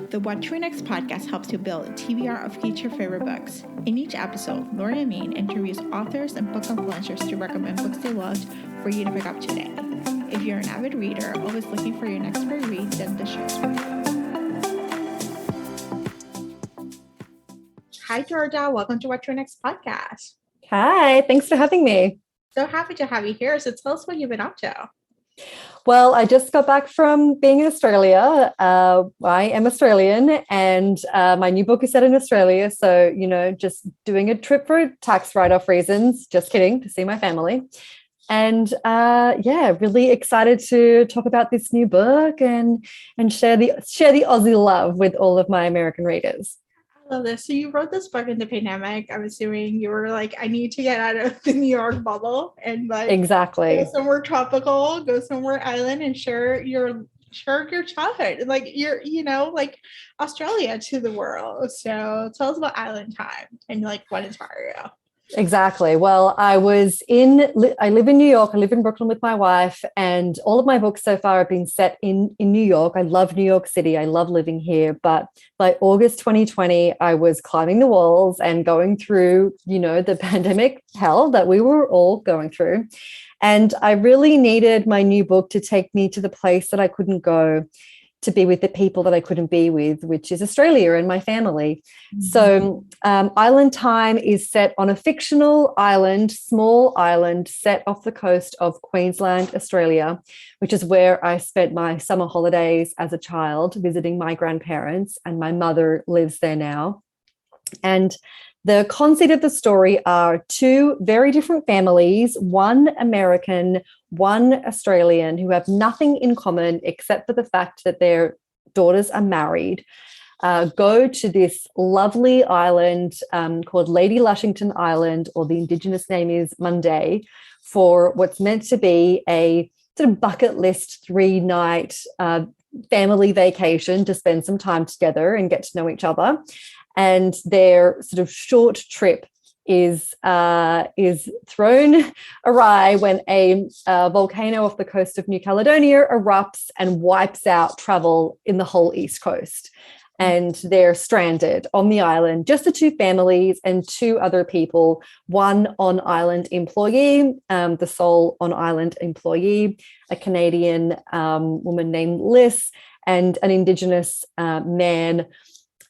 The What to Next podcast helps you build a TBR of future favorite books. In each episode, Lori and Maine interviews authors and book influencers to recommend books they loved for you to pick up today. If you're an avid reader, always looking for your next great read, then this show's for you. Hi, Georgia. Welcome to What to Next podcast. Hi, thanks for having me. So happy to have you here. So tell us what you've been up to. Well, I just got back from being in Australia. I am Australian and my new book is set in Australia. So, just doing a trip for tax write-off reasons. Just kidding, to see my family. And really excited to talk about this new book and share the Aussie love with all of my American readers. I love this. So you wrote this book in the pandemic. I'm assuming you were like, I need to get out of the New York bubble and exactly go somewhere tropical, go somewhere island, and share your childhood and like Australia to the world. So tell us about Island Time and what inspired you. Exactly. Well, I live in New York. I live in Brooklyn with my wife, and all of my books so far have been set in New York. I love New York City. I love living here. But by August 2020, I was climbing the walls and going through, the pandemic hell that we were all going through. And I really needed my new book to take me to the place that I couldn't go, to be with the people that I couldn't be with, which is Australia and my family. Mm-hmm. So Island Time is set on a fictional island, small island, set off the coast of Queensland, Australia, which is where I spent my summer holidays as a child, visiting my grandparents, and my mother lives there now. And the concept of the story are two very different families, one American, one Australian, who have nothing in common except for the fact that their daughters are married, go to this lovely island called Lady Lushington Island, or the Indigenous name is Monday, for what's meant to be a sort of bucket list 3-night family vacation to spend some time together and get to know each other. And their sort of short trip is thrown awry when a volcano off the coast of New Caledonia erupts and wipes out travel in the whole East Coast. And they're stranded on the island, just the two families and two other people, one on-island employee, the sole on-island employee, a Canadian woman named Liz, and an Indigenous man,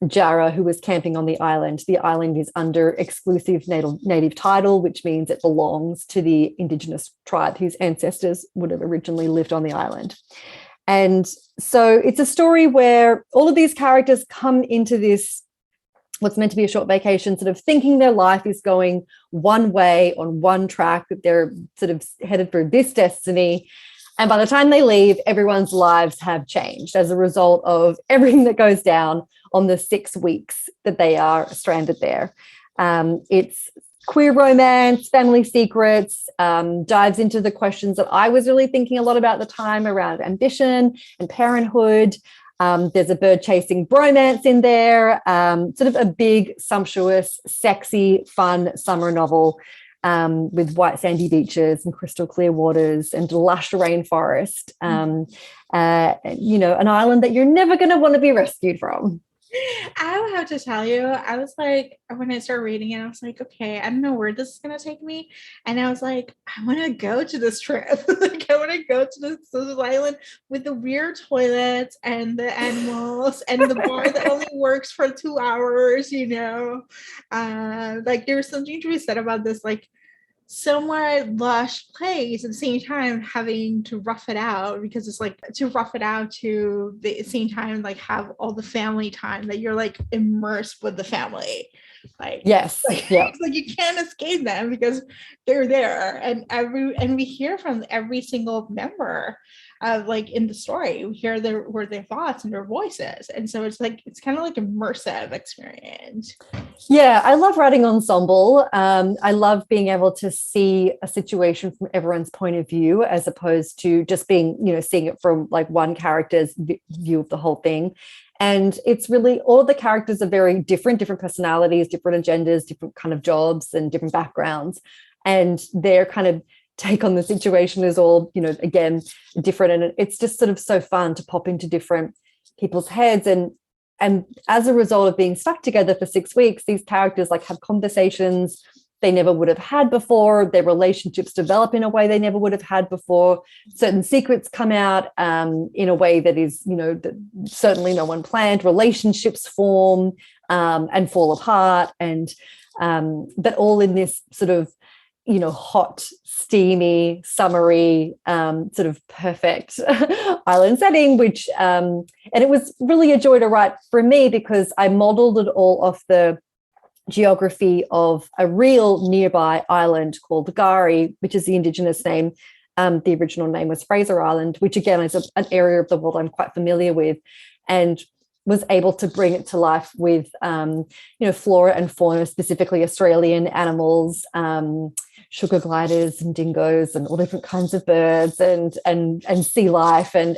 Jara, who was camping on the island. The island is under exclusive native title, which means it belongs to the Indigenous tribe whose ancestors would have originally lived on the island. And so it's a story where all of these characters come into this, what's meant to be a short vacation, sort of thinking their life is going one way on one track, that they're sort of headed for this destiny. And by the time they leave, everyone's lives have changed as a result of everything that goes down on the 6 weeks that they are stranded there. It's queer romance, family secrets, dives into the questions that I was really thinking a lot about at the time around ambition and parenthood. There's a bird-chasing bromance in there, sort of a big, sumptuous, sexy, fun summer novel with white sandy beaches and crystal clear waters and lush rainforest, an island that you're never going to want to be rescued from. I have to tell you, I was like, when I started reading it, I was like, okay, I don't know where this is going to take me. And I was like, I want to go to this trip. I want to go to this island with the weird toilets and the animals and the bar that only works for 2 hours, there's something to be said about this, somewhat lush place at the same time having to rough it out, because it's to rough it out to the same time have all the family time that you're immersed with the family. Yes, yeah. You can't escape them because they're there, and we hear from every single member in the story. We hear their thoughts and their voices, and so it's kind of immersive experience. Yeah, I love writing ensemble. I love being able to see a situation from everyone's point of view, as opposed to just being, seeing it from one character's view of the whole thing. And it's really, all of the characters are very different personalities, different agendas, different kind of jobs and different backgrounds. And their kind of take on the situation is all, again, different. And it's just sort of so fun to pop into different people's heads. And and as a result of being stuck together for 6 weeks, these characters like have conversations they never would have had before. Their relationships develop in a way they never would have had before. Certain secrets come out in a way that is, that certainly no one planned. Relationships form and fall apart, and but all in this sort of, hot, steamy, summery, sort of perfect island setting, which, and it was really a joy to write for me because I modeled it all off the geography of a real nearby island called Gari, which is the indigenous name. The original name was Fraser Island, which again is an area of the world I'm quite familiar with, and was able to bring it to life with, flora and fauna, specifically Australian animals, sugar gliders and dingoes and all different kinds of birds and sea life and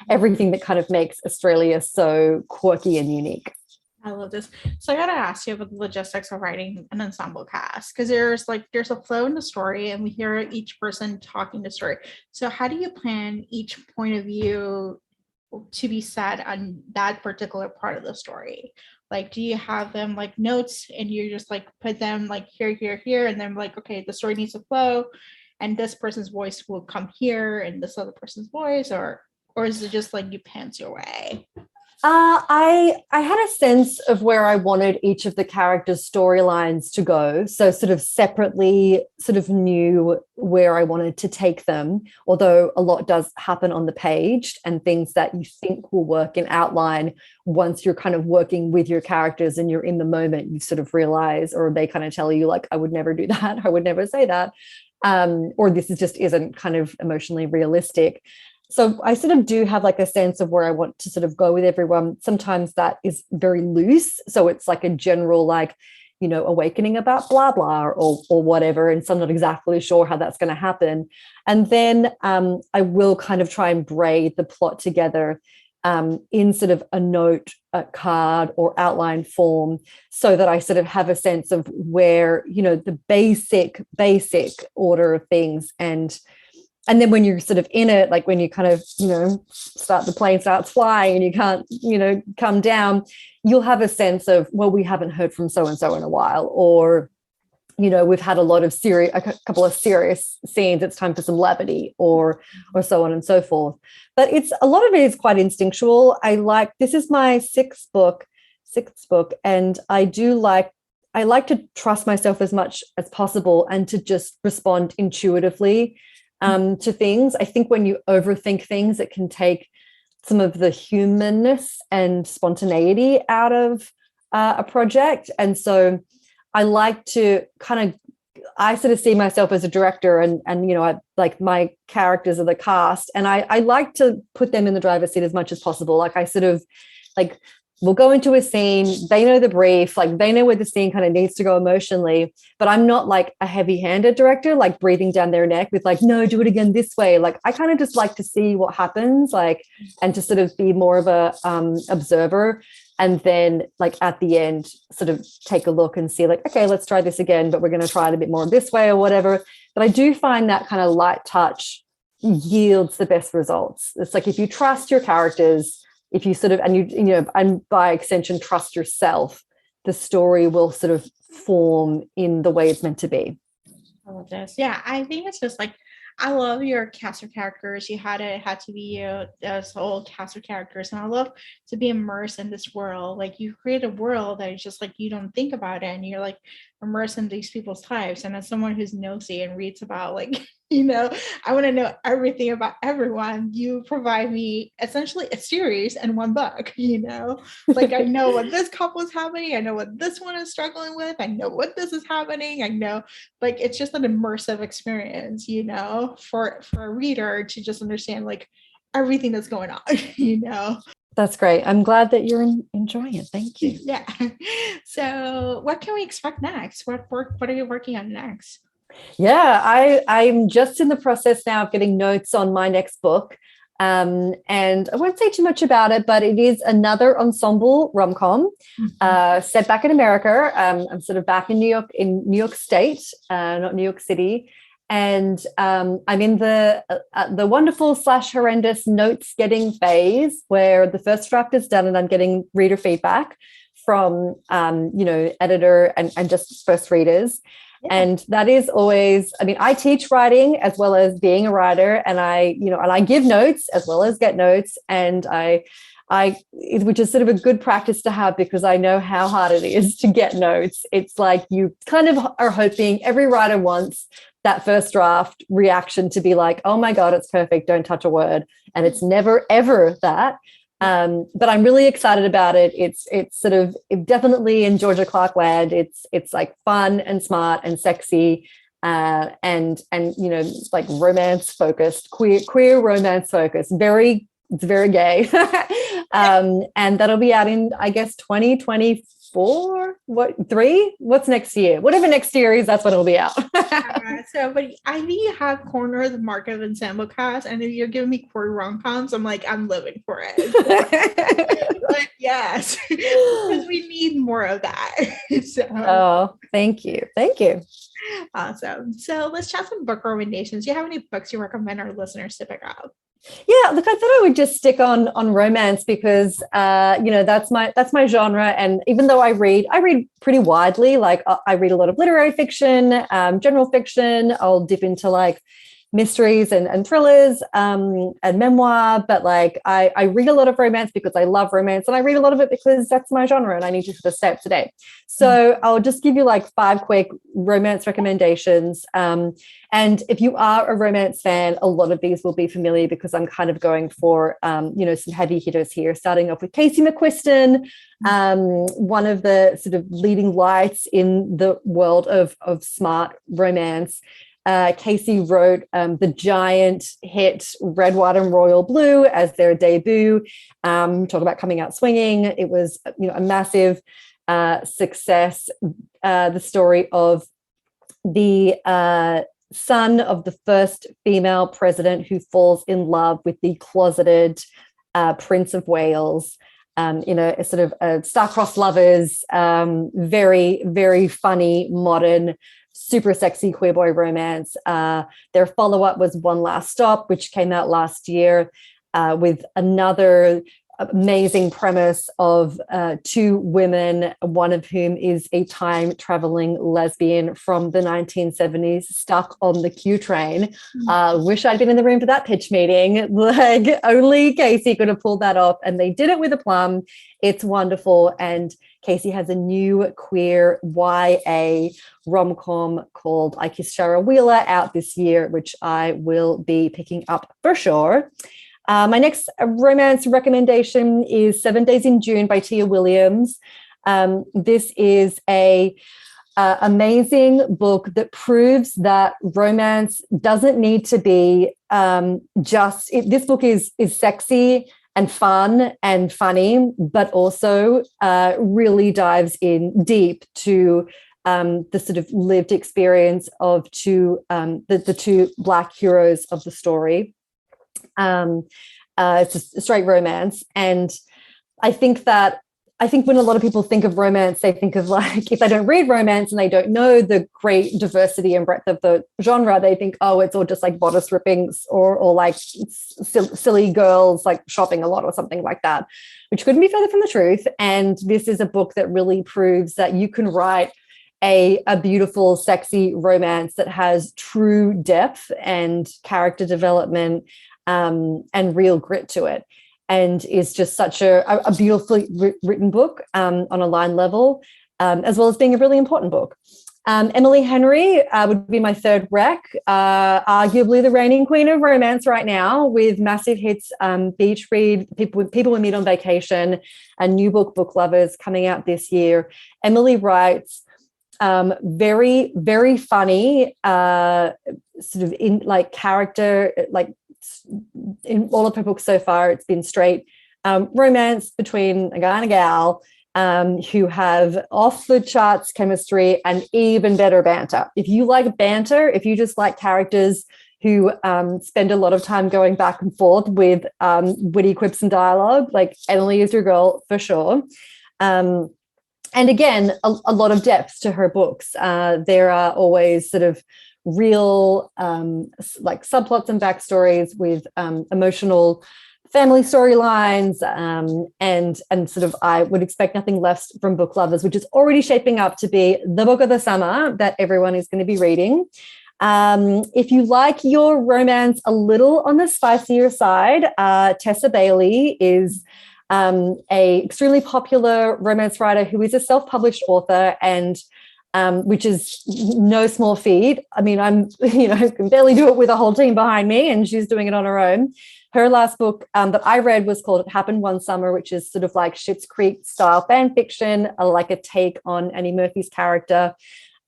everything that kind of makes Australia so quirky and unique. I love this. So I gotta ask you about the logistics of writing an ensemble cast, because there's a flow in the story and we hear each person talking the story. So how do you plan each point of view to be said on that particular part of the story? Like, do you have them like notes and you just like put them like here, and then like, okay, the story needs to flow and this person's voice will come here and this other person's voice, or is it just like you pants your way? I had a sense of where I wanted each of the characters' storylines to go. So sort of separately sort of knew where I wanted to take them, although a lot does happen on the page and things that you think will work in outline. Once you're kind of working with your characters and you're in the moment, you sort of realize, or they kind of tell you like, I would never do that. I would never say that. Or this is just isn't kind of emotionally realistic. So I sort of do have like a sense of where I want to sort of go with everyone. Sometimes that is very loose. So it's like a general, like, awakening about blah, blah, or whatever. And so I'm not exactly sure how that's going to happen. And then I will kind of try and braid the plot together in sort of a note, a card or outline form, so that I sort of have a sense of where, the basic order of things. And then when you're sort of in it, like when you kind of, the plane starts flying and you can't, come down, you'll have a sense of, well, we haven't heard from so-and-so in a while, or, we've had a couple of serious scenes. It's time for some levity or so on and so forth. But a lot of it is quite instinctual. This is my sixth book. And I like to trust myself as much as possible and to just respond intuitively to things. I think when you overthink things, it can take some of the humanness and spontaneity out of a project. And so I like to I sort of see myself as a director and I like my characters are the cast, and I like to put them in the driver's seat as much as possible. Like I sort of like, we'll go into a scene, they know the brief, like they know where the scene kind of needs to go emotionally, but I'm not like a heavy-handed director, like breathing down their neck with like, no, do it again this way. Like I kind of just like to see what happens, like, and to sort of be more of a observer. And then like at the end, sort of take a look and see like, okay, let's try this again, but we're going to try it a bit more this way or whatever. But I do find that kind of light touch yields the best results. It's like, if you trust your characters, if you sort of, and by extension, trust yourself, the story will sort of form in the way it's meant to be. I love this. Yeah, I think it's just like, I love your cast of characters. It had to be you, this whole cast of characters. And I love to be immersed in this world. Like you create a world that is just like, you don't think about it and you're like immersed in these people's lives. And as someone who's nosy and reads about like, I want to know everything about everyone. You provide me essentially a series and one book, like I know what this couple is happening. I know what this one is struggling with. I know what this is happening. I know, like, it's just an immersive experience, for a reader to just understand like everything that's going on, That's great. I'm glad that you're enjoying it. Thank you. Yeah. So what can we expect next? What are you working on next? Yeah, I'm just in the process now of getting notes on my next book. And I won't say too much about it, but it is another ensemble rom-com set back in America. I'm sort of back in New York State, not New York City. And I'm in the wonderful / horrendous notes getting phase where the first draft is done and I'm getting reader feedback from editor and just first readers. Yeah. And that is always, I mean, I teach writing as well as being a writer, and I give notes as well as get notes, and which is sort of a good practice to have because I know how hard it is to get notes. It's like you kind of are hoping every writer wants that first draft reaction to be like, oh my God, it's perfect, don't touch a word. And it's never, ever that. But I'm really excited about it. It's sort of definitely in Georgia Clark land. It's like fun and smart and sexy, and like romance focused, queer romance focused. It's very gay, and that'll be out in, I guess, 2024. What's next year? Whatever next year is, that's when it'll be out. But I think you have cornered the market of ensemble cast, and if you're giving me Queer Rom-Coms, I'm like, I'm living for it. Like, yes, because we need more of that. Oh, thank you. Awesome. So let's chat some book recommendations. Do you have any books you recommend our listeners to pick up? Yeah, look, I thought I would just stick on romance because that's my genre, and even though I read pretty widely, like I read a lot of literary fiction, general fiction. I'll dip into like mysteries and thrillers, and memoir, but like I read a lot of romance because I love romance, and I read a lot of it because that's my genre and I need to sort of stay up to date. So I'll just give you like 5 quick romance recommendations. And if you are a romance fan, a lot of these will be familiar because I'm kind of going for some heavy hitters here, starting off with Casey McQuiston, one of the sort of leading lights in the world of smart romance. Casey wrote the giant hit Red, White, and Royal Blue as their debut. Talk about coming out swinging. It was a massive success. The story of the son of the first female president who falls in love with the closeted Prince of Wales. A sort of star-crossed lovers, very, very funny, modern, super sexy queer boy romance. Their follow-up was One Last Stop, which came out last year, with another amazing premise of 2 women, one of whom is a time-traveling lesbian from the 1970s stuck on the Q train. Wish I'd been in the room for that pitch meeting. Like, only Casey could have pulled that off, and they did it with aplomb. It's wonderful, and Casey has a new queer YA rom-com called I Kissed Shara Wheeler out this year, which I will be picking up for sure. My next romance recommendation is 7 Days in June by Tia Williams. This is a amazing book that proves that romance doesn't need to be this book is sexy and fun and funny, but also really dives in deep to the sort of lived experience of the 2 Black heroes of the story. It's a straight romance, and I think when a lot of people think of romance, they think of, like, if they don't read romance and they don't know the great diversity and breadth of the genre, they think, oh, it's all just like bodice rippings or like silly girls like shopping a lot or something like that, which couldn't be further from the truth. And this is a book that really proves that you can write a beautiful, sexy romance that has true depth and character development, and real grit to it, and is just such a beautifully written book on a line level, as well as being a really important book. Emily Henry would be my third rec, arguably the reigning queen of romance right now, with massive hits, Beach Read, People We Meet on Vacation, and New Book Lovers coming out this year. Emily writes very, very funny, sort of in like character, like in all of her books so far, it's been straight romance between a guy and a gal who have off the charts chemistry and even better banter. If you like banter, if you just like characters who spend a lot of time going back and forth with witty quips and dialogue, like Emily is your girl for sure. And again, a lot of depth to her books. There are always sort of real like subplots and backstories with emotional family storylines, and sort of I would expect nothing less from book lovers, which is already shaping up to be the book of the summer that everyone is going to be reading. If you like your romance a little on the spicier side, Tessa Bailey is a extremely popular romance writer who is a self-published author, and which is no small feat. I mean, I can barely do it with a whole team behind me, and she's doing it on her own. Her last book that I read was called It Happened One Summer, which is sort of like Schitt's Creek style fan fiction, like a take on Annie Murphy's character,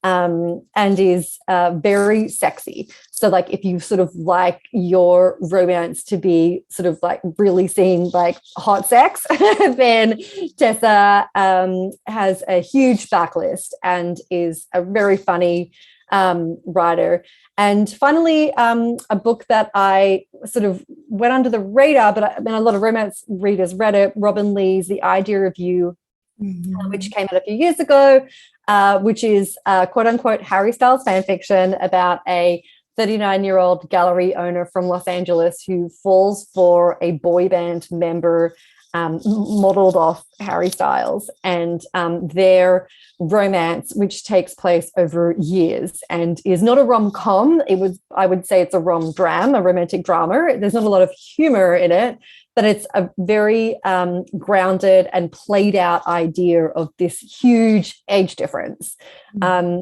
and is very sexy. So like if you sort of like your romance to be sort of like really seeing like hot sex, then Tessa has a huge backlist and is a very funny writer. And finally, a book that I sort of went under the radar, but a lot of romance readers read it, Robin Lee's The Idea of You, which came out a few years ago, which is quote unquote Harry Styles fan fiction about a 39-year-old gallery owner from Los Angeles who falls for a boy band member modeled off Harry Styles, and their romance, which takes place over years and is not a rom-com. I would say it's a rom-dram, a romantic drama. There's not a lot of humor in it, but it's a very grounded and played out idea of this huge age difference,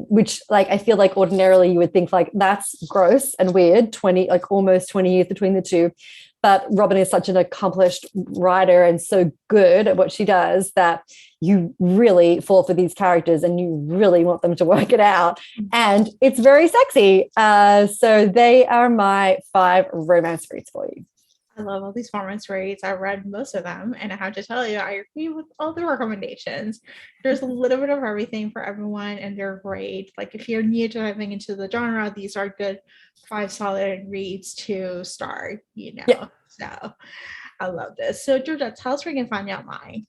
which like I feel like ordinarily you would think like that's gross and weird, almost 20 years between the two. But Robin is such an accomplished writer and so good at what she does that you really fall for these characters and you really want them to work it out. And it's very sexy. So they are my 5 romance reads for you. I love all these romance reads. I read most of them, and I have to tell you, I agree with all the recommendations. There's a little bit of everything for everyone, and they're great. Like if you're new to diving into the genre, these are good 5 solid reads to start. Yeah. So I love this. So Georgia, tell us where you can find me online.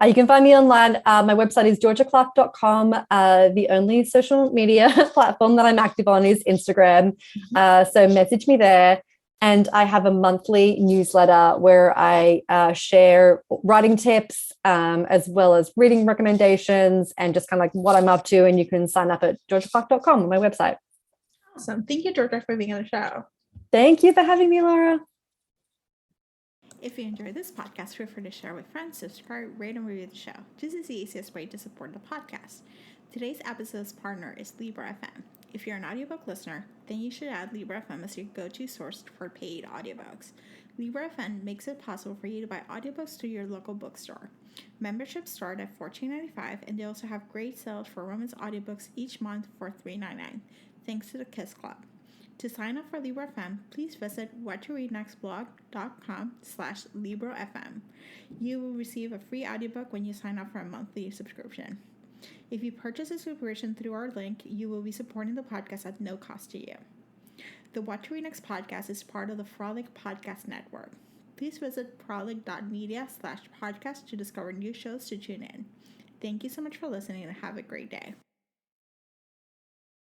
You can find me online. My website is georgiaclark.com. The only social media platform that I'm active on is Instagram. So message me there. And I have a monthly newsletter where I share writing tips, as well as reading recommendations and just kind of like what I'm up to. And you can sign up at georgiaclark.com on my website. Awesome. Thank you, Georgia, for being on the show. Thank you for having me, Laura. If you enjoyed this podcast, feel free to share with friends, subscribe, rate, and review the show. This is the easiest way to support the podcast. Today's episode's partner is Libra FM. If you're an audiobook listener, then you should add Libra FM as your go-to source for paid audiobooks. Libra FM makes it possible for you to buy audiobooks through your local bookstore. Memberships start at $14.95, and they also have great sales for romance audiobooks each month for $3.99, thanks to the Kiss Club. To sign up for Libra FM, please visit whattoreadnextblog.com/LibraFM. You will receive a free audiobook when you sign up for a monthly subscription. If you purchase a subscription through our link, you will be supporting the podcast at no cost to you. The What to Read Next podcast is part of the Frolic Podcast Network. Please visit frolic.media/podcast to discover new shows to tune in. Thank you so much for listening and have a great day.